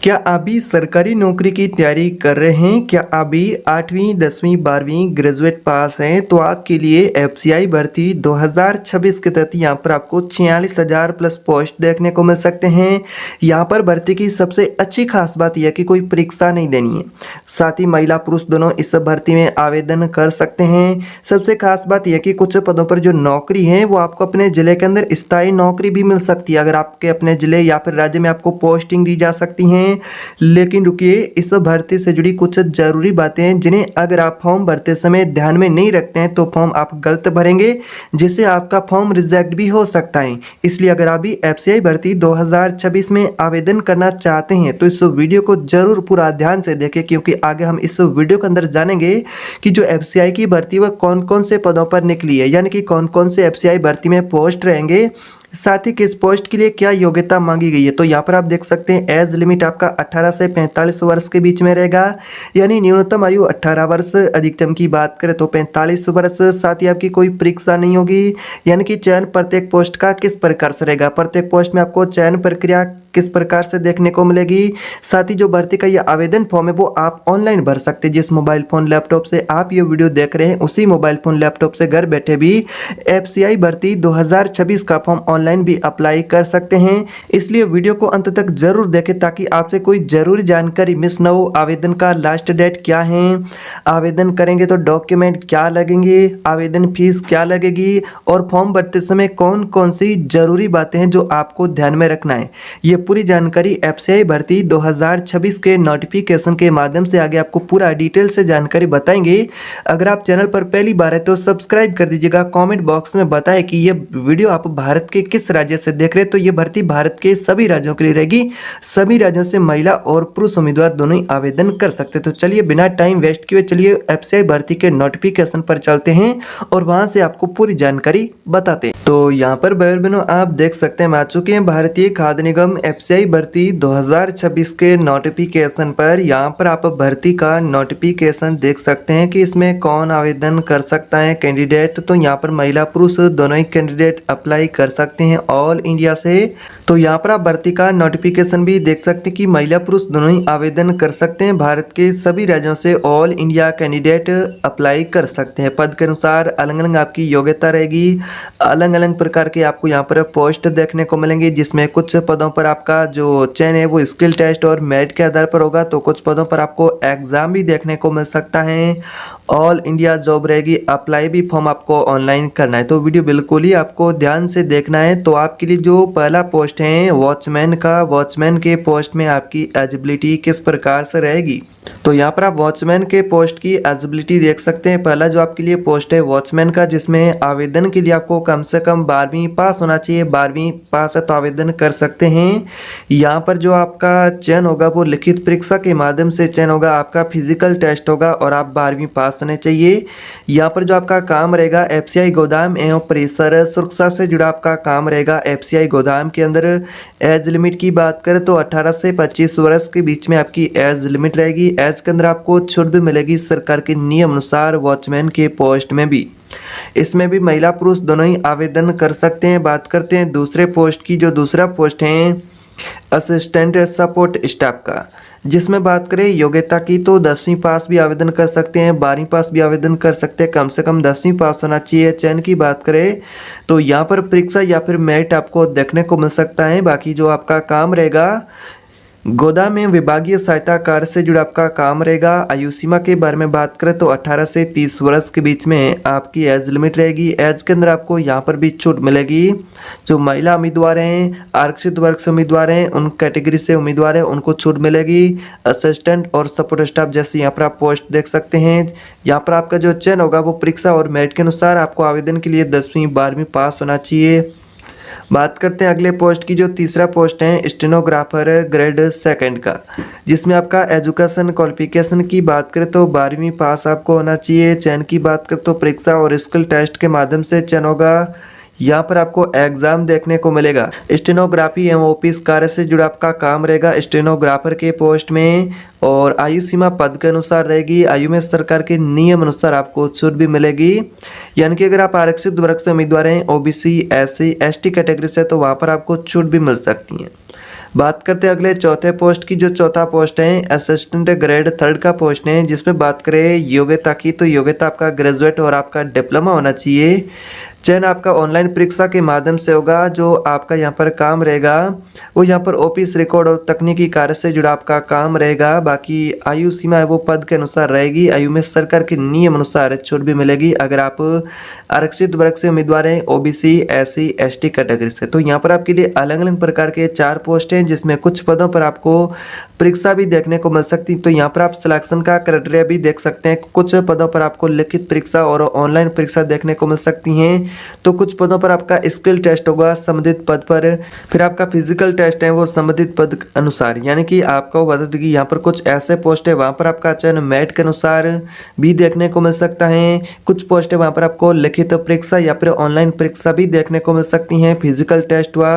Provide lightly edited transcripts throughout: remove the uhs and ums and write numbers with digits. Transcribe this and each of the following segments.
क्या अभी सरकारी नौकरी की तैयारी कर रहे हैं? क्या अभी 8वीं 10वीं 12वीं ग्रेजुएट पास हैं? तो आपके लिए एफसीआई भर्ती 2026 के तहत यहाँ पर आपको 46,000 प्लस पोस्ट देखने को मिल सकते हैं। यहाँ पर भर्ती की सबसे अच्छी खास बात यह है कि कोई परीक्षा नहीं देनी है। साथ ही महिला पुरुष दोनों इस भर्ती में आवेदन कर सकते हैं। सबसे खास बात यह कि कुछ पदों पर जो नौकरी है वो आपको अपने जिले के अंदर स्थायी नौकरी भी मिल सकती है। अगर आपके अपने जिले या फिर राज्य में आपको पोस्टिंग दी जा सकती हैं। लेकिन रुकिए, इस भर्ती से जुड़ी कुछ जरूरी बातें हैं जिन्हें अगर आप फॉर्म भरते समय ध्यान में नहीं रखते हैं तो फॉर्म आप गलत भरेंगे, जिससे आपका फॉर्म रिजेक्ट भी हो सकता है। इसलिए अगर आप भी एफसीआई भर्ती 2026 में आवेदन करना चाहते हैं तो इस वीडियो को जरूर पूरा ध्यान से देखें, क्योंकि आगे हम इस वीडियो के अंदर जानेंगे कि जो एफसीआई की भर्ती वह कौन कौन से पदों पर निकली है, यानी कि कौन कौन से एफसीआई भर्ती में पोस्ट रहेंगे, साथ ही किस पोस्ट के लिए क्या योग्यता मांगी गई है। तो यहाँ पर आप देख सकते हैं एज लिमिट आपका 18 से 45 वर्ष के बीच में रहेगा, यानी न्यूनतम आयु 18 वर्ष, अधिकतम की बात करें तो 45 वर्ष। साथ ही आपकी कोई परीक्षा नहीं होगी, यानी कि चयन प्रत्येक पोस्ट का किस प्रकार से रहेगा, प्रत्येक पोस्ट में आपको चयन प्रक्रिया किस प्रकार से देखने को मिलेगी। साथ ही जो भर्ती का ये आवेदन फॉर्म है वो आप ऑनलाइन भर सकते हैं। जिस मोबाइल फ़ोन लैपटॉप से आप ये वीडियो देख रहे हैं उसी मोबाइल फ़ोन लैपटॉप से घर बैठे भी एफसीआई भर्ती 2026 का फॉर्म ऑनलाइन भी अप्लाई कर सकते हैं। इसलिए वीडियो को अंत तक जरूर देखें ताकि आपसे कोई जरूरी जानकारी मिस ना हो। आवेदन का लास्ट डेट क्या है, आवेदन करेंगे तो डॉक्यूमेंट क्या लगेंगे, आवेदन फीस क्या लगेगी और फॉर्म भरते समय कौन कौन सी जरूरी बातें हैं जो आपको ध्यान में रखना है, ये पूरी जानकारी एफसीआई भर्ती 2026 के नोटिफिकेशन के माध्यम से आगे आपको पूरा डिटेल से जानकारी बताएंगे। अगर आप चैनल पर पहली बार है तो सब्सक्राइब कर दीजिएगा। कमेंट बॉक्स में बताएं कि ये वीडियो आप भारत के किस राज्य से देख रहे हैं। तो ये भर्ती भारत के सभी राज्यों के लिए रहेगी। सभी राज्यों से महिला और पुरुष उम्मीदवार दोनों ही आवेदन कर सकते। तो चलिए बिना टाइम वेस्ट किए चलिए एफसीआई भर्ती के नोटिफिकेशन पर चलते हैं और वहां से आपको पूरी जानकारी बताते हैं। तो यहाँ पर भाई बहनों आप देख सकते हैं हम आ चुके हैं भारतीय खाद्य निगम एफसीआई भर्ती 2026 के नोटिफिकेशन पर। यहाँ पर आप भर्ती का नोटिफिकेशन देख सकते हैं कि इसमें कौन आवेदन कर सकता है कैंडिडेट। तो यहाँ पर महिला पुरुष दोनों ही कैंडिडेट अप्लाई कर सकते हैं ऑल इंडिया से। तो यहाँ पर आप भर्ती का नोटिफिकेशन भी देख सकते हैं कि महिला पुरुष दोनों ही आवेदन कर सकते हैं। भारत के सभी राज्यों से ऑल इंडिया कैंडिडेट अप्लाई कर सकते हैं। पद के अनुसार अलग अलग आपकी योग्यता रहेगी, अलग अलग प्रकार के आपको यहाँ पर पोस्ट देखने को मिलेंगे, जिसमें कुछ पदों पर आपका जो चयन है वो स्किल टेस्ट और मेरिट के आधार पर होगा, तो कुछ पदों पर आपको एग्जाम भी देखने को मिल सकता है। ऑल इंडिया जॉब रहेगी, अप्लाई भी फॉर्म आपको ऑनलाइन करना है। तो वीडियो बिल्कुल ही आपको ध्यान से देखना है। तो आपके लिए जो पहला पोस्ट है वॉचमैन का, वॉचमैन के पोस्ट में आपकी एलिजिबिलिटी किस प्रकार से रहेगी। तो यहाँ पर आप वॉचमैन के पोस्ट की एलिजिबिलिटी देख सकते हैं। पहला जो आपके लिए पोस्ट है वॉचमैन का, जिसमें आवेदन के लिए आपको कम से कम 12वीं पास होना चाहिए। 12वीं पास है तो आवेदन कर सकते हैं। यहाँ पर जो आपका चयन होगा वो लिखित परीक्षा के माध्यम से चयन होगा, आपका फिजिकल टेस्ट होगा और आप 12वीं पास होने चाहिए। यहाँ पर जो आपका काम रहेगा एफसीआई गोदाम एवं परिसर सुरक्षा से जुड़ा आपका काम रहेगा। एफसीआई गोदाम के अंदर एज लिमिट की बात करें तो 18 से 25 वर्ष के बीच में आपकी एज लिमिट रहेगी। एज के अंदर आपको छूट भी मिलेगी सरकार के नियम अनुसार वॉचमैन के पोस्ट में भी। इसमें भी महिला पुरुष दोनों ही आवेदन कर सकते हैं। बात करते हैं दूसरे पोस्ट की। जो दूसरा पोस्ट है असिस्टेंट सपोर्ट स्टाफ का, जिसमें बात करें योग्यता की तो 10वीं पास भी आवेदन कर सकते हैं, 12वीं पास भी आवेदन कर सकते हैं, कम से कम 10वीं पास होना चाहिए। चयन की बात करें तो यहाँ पर परीक्षा या फिर मेरिट आपको देखने को मिल सकता है। बाकी जो आपका काम रहेगा गोदाम में विभागीय सहायता कार्य से जुड़ा आपका काम रहेगा। आयु सीमा के बारे में बात करें तो 18 से 30 वर्ष के बीच में आपकी एज लिमिट रहेगी। एज के अंदर आपको यहाँ पर भी छूट मिलेगी। जो महिला उम्मीदवार हैं, आरक्षित वर्ग से उम्मीदवार हैं, उन कैटेगरी से उम्मीदवार हैं, उनको छूट मिलेगी। असिस्टेंट और सपोर्ट स्टाफ जैसे यहाँ पर आप पोस्ट देख सकते हैं। यहाँ पर आपका जो चयन होगा वो परीक्षा और मेरिट के अनुसार आपको आवेदन के लिए 10वीं 12वीं पास होना चाहिए। बात करते हैं अगले पोस्ट की। जो तीसरा पोस्ट है स्टेनोग्राफर ग्रेड सेकंड का, जिसमें आपका एजुकेशन क्वालिफिकेशन की बात करें तो 12वीं पास आपको होना चाहिए। चयन की बात करें तो परीक्षा और स्किल टेस्ट के माध्यम से चयन होगा। यहाँ पर आपको एग्जाम देखने को मिलेगा। स्टेनोग्राफी एवं ऑफिस कार्य से जुड़ा आपका काम रहेगा स्टेनोग्राफर के पोस्ट में। और आयु सीमा पद के अनुसार रहेगी। आयु में सरकार के नियम अनुसार आपको छूट भी मिलेगी, यानी कि अगर आप आरक्षित वर्ग से उम्मीदवार हैं, ओबीसी, एससी, एसटी कैटेगरी से, तो वहाँ पर आपको छूट भी मिल सकती है। बात करते हैं अगले चौथे पोस्ट की। जो चौथा पोस्ट है असिस्टेंट ग्रेड 3 का पोस्ट है, जिसमें बात करें योग्यता की, तो योग्यता आपका ग्रेजुएट और आपका डिप्लोमा होना चाहिए। चयन आपका ऑनलाइन परीक्षा के माध्यम से होगा। जो आपका यहाँ पर काम रहेगा वो यहाँ पर ऑफिस रिकॉर्ड और तकनीकी कार्य से जुड़ा आपका काम रहेगा। बाकी आयु सीमा है वो पद के अनुसार रहेगी। आयु में सरकार के नियम अनुसार छूट भी मिलेगी अगर आप आरक्षित वर्ग से उम्मीदवार हैं, ओबीसी, एससी, एसटी कैटेगरी से। तो यहाँ पर आपके लिए अलग अलग प्रकार के 4 पोस्ट हैं, जिसमें कुछ पदों पर आपको परीक्षा भी देखने को मिल सकती। तो यहाँ पर आप सिलेक्शन का क्राइटेरिया भी देख सकते हैं। कुछ पदों पर आपको लिखित परीक्षा और ऑनलाइन परीक्षा देखने को मिल सकती हैं। तो कुछ पदों पर आपका स्किल टेस्ट होगा संबंधित पद पर, फिर आपका फिजिकल टेस्ट है वो संबंधित पद के अनुसार। यानी कि आपको बता दें कि यहाँ पर कुछ ऐसे पोस्ट है वहाँ पर आपका चयन मेरिट के अनुसार भी देखने को मिल सकता है। कुछ पोस्ट है वहाँ पर आपको लिखित परीक्षा या फिर ऑनलाइन परीक्षा भी देखने को मिल सकती हैं। फिजिकल टेस्ट हुआ,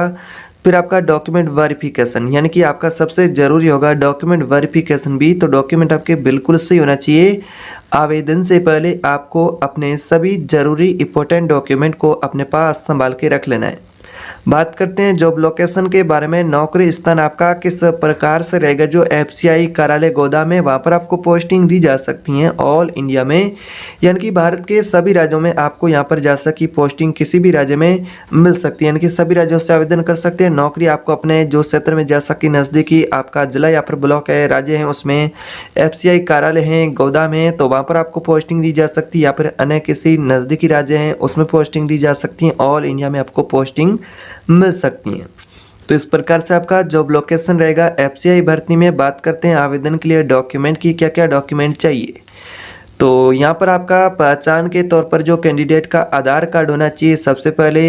फिर आपका डॉक्यूमेंट वेरिफिकेशन, यानी कि आपका सबसे ज़रूरी होगा डॉक्यूमेंट वेरिफिकेशन भी। तो डॉक्यूमेंट आपके बिल्कुल सही होना चाहिए। आवेदन से पहले आपको अपने सभी ज़रूरी इंपॉर्टेंट डॉक्यूमेंट को अपने पास संभाल के रख लेना है। बात करते हैं जॉब लोकेशन के बारे में। नौकरी स्थान आपका किस प्रकार से रहेगा। जो एफसीआई कार्यालय गोदाम है वहाँ पर आपको पोस्टिंग दी जा सकती हैं ऑल इंडिया में, यानी कि भारत के सभी राज्यों में आपको यहाँ पर जा सकी पोस्टिंग किसी भी राज्य में मिल सकती है, यानी कि सभी राज्यों से आवेदन कर सकते हैं। नौकरी आपको अपने जो क्षेत्र में जा सकी, नज़दीकी आपका जिला या फिर ब्लॉक है, राज्य है, उसमें एफसीआई कार्यालय है, गोदाम है, तो वहाँ पर आपको पोस्टिंग दी जा सकती है। या फिर अन्य किसी नज़दीकी राज्य हैं उसमें पोस्टिंग दी जा सकती है। ऑल इंडिया में आपको पोस्टिंग मिल सकती हैं। तो इस प्रकार से आपका जॉब लोकेशन रहेगा। एफसीआई भर्ती में बात करते हैं आवेदन के लिए डॉक्यूमेंट की, क्या क्या डॉक्यूमेंट चाहिए। तो यहाँ पर आपका पहचान के तौर पर जो कैंडिडेट का आधार कार्ड होना चाहिए। सबसे पहले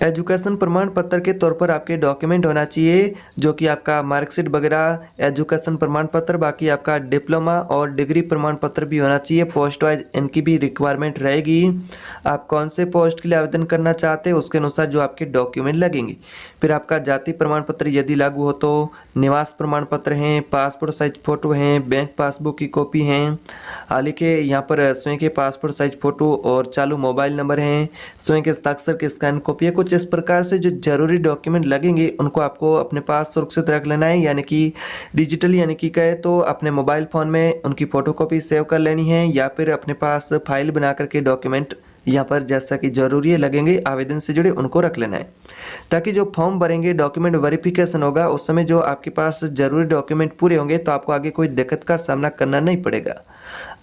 एजुकेशन प्रमाण पत्र के तौर पर आपके डॉक्यूमेंट होना चाहिए, जो कि आपका मार्कशीट वगैरह, एजुकेशन प्रमाण पत्र, बाकी आपका डिप्लोमा और डिग्री प्रमाण पत्र भी होना चाहिए। पोस्ट वाइज इनकी भी रिक्वायरमेंट रहेगी। आप कौन से पोस्ट के लिए आवेदन करना चाहते हैं उसके अनुसार जो आपके डॉक्यूमेंट लगेंगे। फिर आपका जाति प्रमाण पत्र यदि लागू हो तो, निवास प्रमाण पत्र हैं, पासपोर्ट साइज फ़ोटो हैं, बैंक पासबुक की कॉपी हैं, हाल ही के यहाँ पर स्वयं के पासपोर्ट साइज फ़ोटो और चालू मोबाइल नंबर हैं, स्वयं के हस्ताक्षर की स्कैन कॉपी है। कुछ इस प्रकार से जो जरूरी डॉक्यूमेंट लगेंगे उनको आपको अपने पास सुरक्षित रख लेना है, यानी कि डिजिटली, यानी कि कहे तो अपने मोबाइल फ़ोन में उनकी फ़ोटोकॉपी सेव कर लेनी है, या फिर अपने पास फाइल बना करके डॉक्यूमेंट यहाँ पर जैसा कि ज़रूरी है लगेंगे आवेदन से जुड़े उनको रख लेना है, ताकि जो फॉर्म भरेंगे डॉक्यूमेंट वेरिफिकेशन होगा उस समय जो आपके पास ज़रूरी डॉक्यूमेंट पूरे होंगे तो आपको आगे कोई दिक्कत का सामना करना नहीं पड़ेगा।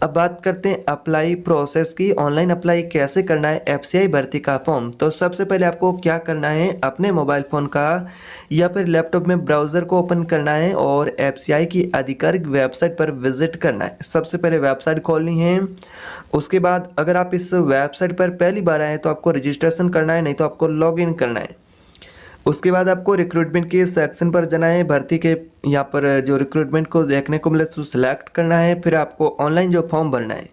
अब बात करते हैं अप्लाई प्रोसेस की। ऑनलाइन अप्लाई कैसे करना है एफसीआई भर्ती का फॉर्म। तो सबसे पहले आपको क्या करना है, अपने मोबाइल फ़ोन का या फिर लैपटॉप में ब्राउज़र को ओपन करना है और एफसीआई की आधिकारिक वेबसाइट पर विजिट करना है। सबसे पहले वेबसाइट खोलनी है। उसके बाद अगर आप इस वेबसाइट पर पहली बार आए तो आपको रजिस्ट्रेशन करना है, नहीं तो आपको लॉगिन करना है। उसके बाद आपको रिक्रूटमेंट के सेक्शन पर जाना है। भर्ती के यहाँ पर जो रिक्रूटमेंट को देखने को मिले तो सिलेक्ट करना है। फिर आपको ऑनलाइन जो फॉर्म भरना है,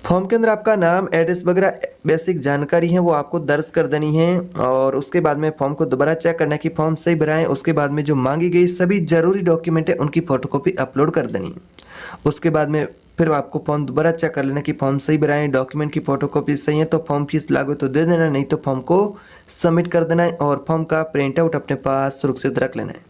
फॉर्म के अंदर आपका नाम, एड्रेस वगैरह बेसिक जानकारी है वो आपको दर्ज कर देनी है। और उसके बाद में फॉर्म को दोबारा चेक करना है कि फॉर्म सही भरा है। उसके बाद में जो मांगी गई सभी जरूरी डॉक्यूमेंट है उनकी फ़ोटोकॉपी अपलोड कर देनी है। उसके बाद में फिर आपको फॉर्म दोबारा चेक कर लेना कि फॉर्म सही भरा है, डॉक्यूमेंट की फ़ोटोकॉपी सही है, तो फॉर्म फीस लागू तो दे देना, नहीं तो फॉर्म को सबमिट कर देना है और फॉर्म का प्रिंट आउट अपने पास सुरक्षित रख लेना है।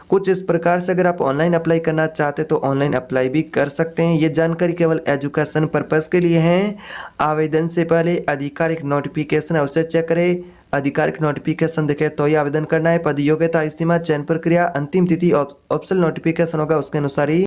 कुछ इस प्रकार से अगर आप ऑनलाइन अप्लाई करना चाहते हैं तो ऑनलाइन अप्लाई भी कर सकते हैं। ये जानकारी केवल एजुकेशन पर्पज़ के लिए है। आवेदन से पहले आधिकारिक नोटिफिकेशन अवश्य चेक करें। आधिकारिक नोटिफिकेशन देखें तो ही आवेदन करना है। पद, योग्यता, आयु सीमा, चयन प्रक्रिया, अंतिम तिथि, ऑप्शनल नोटिफिकेशन होगा उसके अनुसार ही